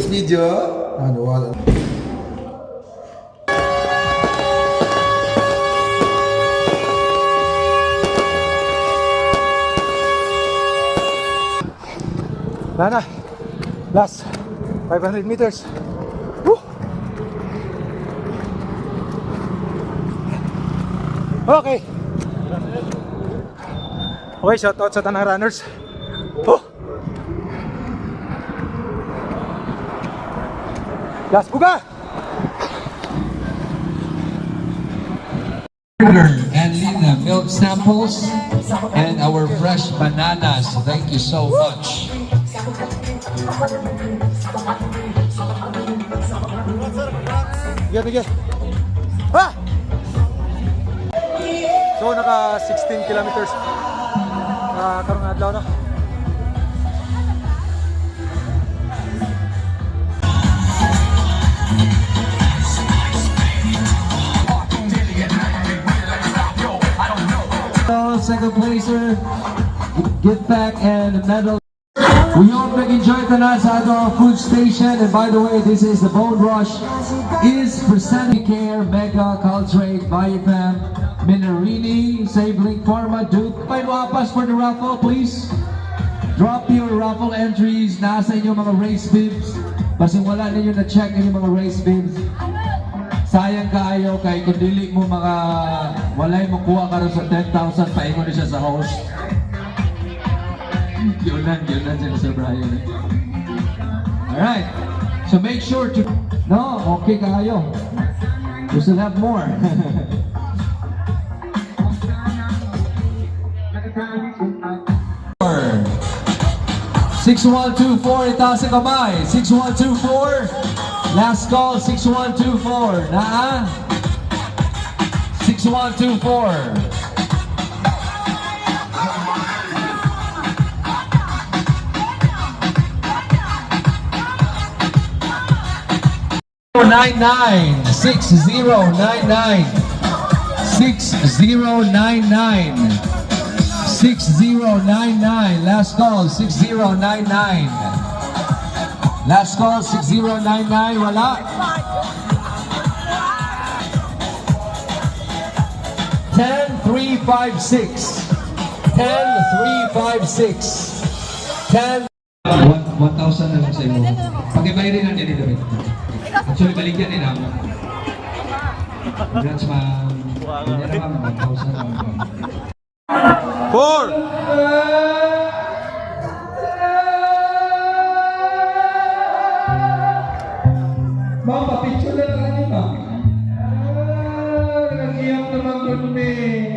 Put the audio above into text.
Race video. Ano, wala. Lana, last 500 meters. Woo! Okay. Okay, shout out sa tanang runners. Oh! Last buga! And Lina, milk samples and our fresh bananas. Thank you so much. Bigyan. Ah! So, naka 16 kilometers. Karong adlaw na. Second placer, get back and medal. We hope nag-enjoy tanan sa ato food station. And by the way, this is the Bone Rush is presenting care Mega Caltrate Biofam Minarini Sabling Pharma Duke. Find wapas for the raffle, please. Drop your raffle entries. Nasa inyo mga race bibs. Kasi wala ninyo na-check yung mga race bibs. Sayang kaayo kay kung dili mo mga walay makuha karon sa 10,000 paingon ni siya sa host. Yun lang siya Sir Brian. Alright, so make sure to... No, okay kaayo. We still have more. 6124, itaas ang kamay. 6124. Last call, 6124. Naa? 6124. 6099. 6099. 6099. Last call, 6099. Last call, 6099. Wala. 10356. 10356. 10. 1,000 na lang sa imo. Pag-ibayrin na din David. Actually, baligyan din ako. Congrats, ma'am. Hindi naman, 1,000 na lang. 4! Ma'am, pa-picture na lang yun, ma'am. Nag-iyak naman doon, eh.